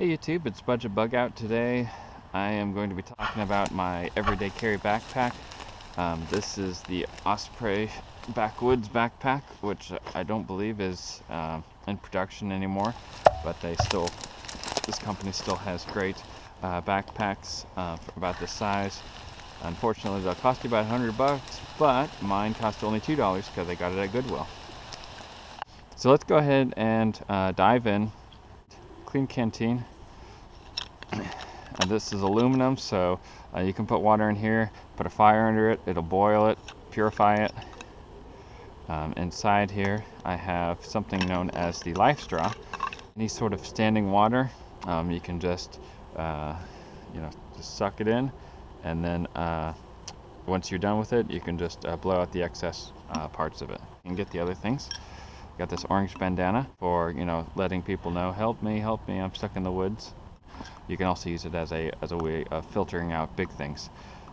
Hey YouTube, it's BudgetBugout. Today I am going to be talking about my everyday carry backpack. This is the Osprey Backwoods backpack, which I don't believe is in production anymore, but this company still has great backpacks for about this size. Unfortunately, they'll cost you about $100, but mine cost only $2 because I got it at Goodwill. So let's go ahead and dive in. Clean canteen. This is aluminum, so you can put water in here, put a fire under it, it'll boil it, purify it. Inside here I have something known as the life straw. Any sort of standing water, you can just just suck it in, and then once you're done with it, you can just blow out the excess parts of it. You can get the other things. Got this orange bandana for letting people know, help me, I'm stuck in the woods. You can also use it as a way of filtering out big things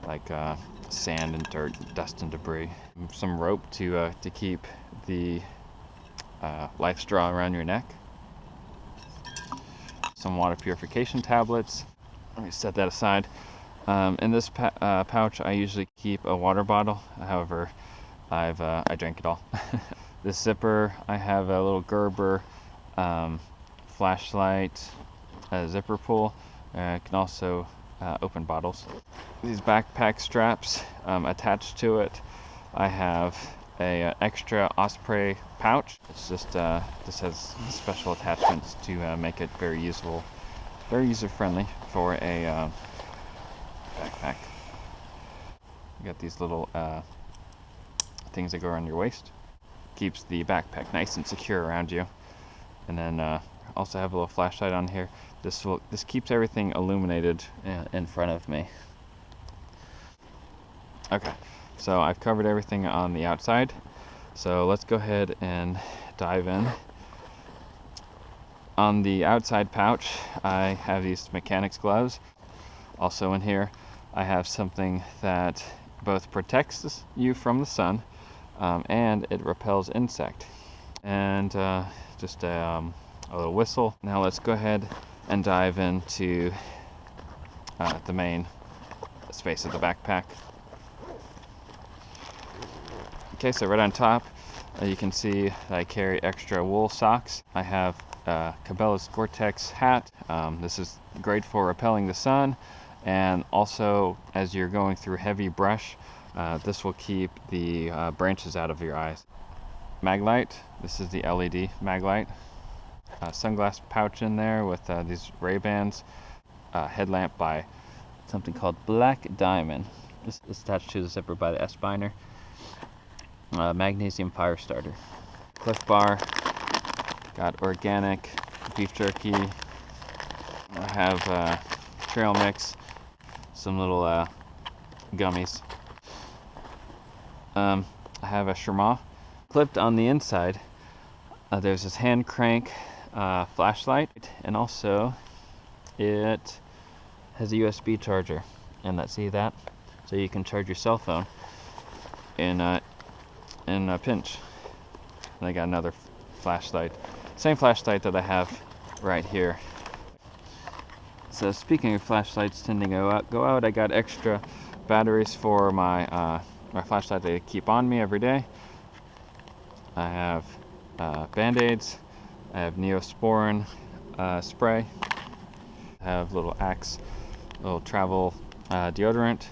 like sand and dirt, dust and debris. Some rope to keep the life straw around your neck. Some water purification tablets. Let me set that aside. In this pouch I usually keep a water bottle, however I drank it all. This zipper, I have a little Gerber flashlight, a zipper pull. I can also open bottles. These backpack straps attached to it, I have a extra Osprey pouch. It's just this has special attachments to make it very useful, very user-friendly for a backpack. You got these little things that go around your waist. Keeps the backpack nice and secure around you. And then also have a little flashlight on here. This keeps everything illuminated in front of me. Okay, so I've covered everything on the outside. So let's go ahead and dive in. On the outside pouch, I have these mechanics gloves. Also in here, I have something that both protects you from the sun and it repels insect. And just a little whistle. Now let's go ahead and dive into the main space of the backpack. Okay, so right on top you can see I carry extra wool socks. I have Cabela's Gore-Tex hat. This is great for repelling the sun, and also as you're going through heavy brush, this will keep the branches out of your eyes. Mag light, this is the LED mag light. Sunglass pouch in there with these Ray-Bans. Headlamp by something called Black Diamond. This is attached to the zipper by the S-Biner. Magnesium fire starter. Cliff bar. Got organic beef jerky. I have trail mix. Some little gummies. I have a Sherma. Clipped on the inside, there's this hand crank flashlight, and also it has a USB charger. And see that? So you can charge your cell phone in a pinch. And I got another flashlight, same flashlight that I have right here. So speaking of flashlights tending to go out, I got extra batteries for my flashlight that I keep on me every day. I have Band-Aids, I have Neosporin spray, I have little Axe, little travel deodorant,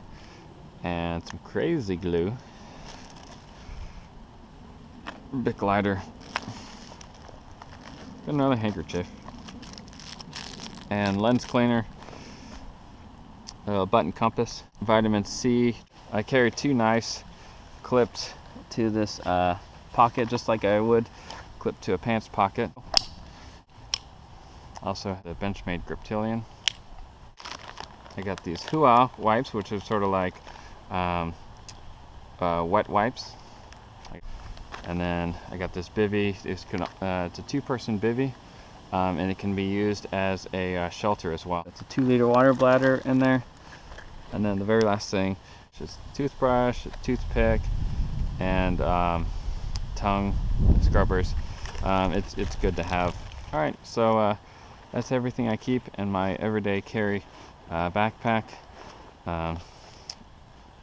and some crazy glue, Bic lighter, another handkerchief, and lens cleaner, a button compass, vitamin C. I carry 2 knives clipped to this pocket, just like I would clip to a pants pocket. Also the Benchmade Griptilian. I got these Hua wipes, which are sort of like wet wipes. And then I got this bivy. It's a 2-person bivy, and it can be used as a shelter as well. It's a 2-liter water bladder in there. And then the very last thing is just a toothbrush, a toothpick, and tongue scrubbers. It's good to have. All right, so that's everything I keep in my everyday carry backpack. Um,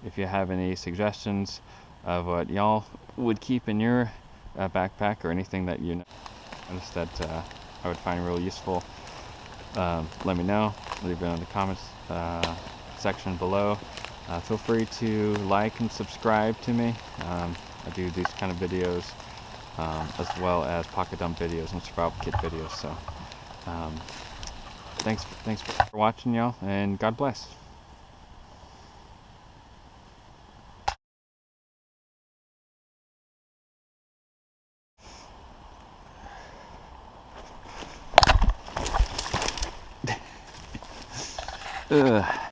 if you have any suggestions of what y'all would keep in your backpack, or anything that you notice that I would find really useful, let me know. Leave it in the comments section below. Feel free to like and subscribe to me. I do these kind of videos, as well as pocket dump videos and survival kit videos. So thanks for watching, y'all, and God bless. Ugh.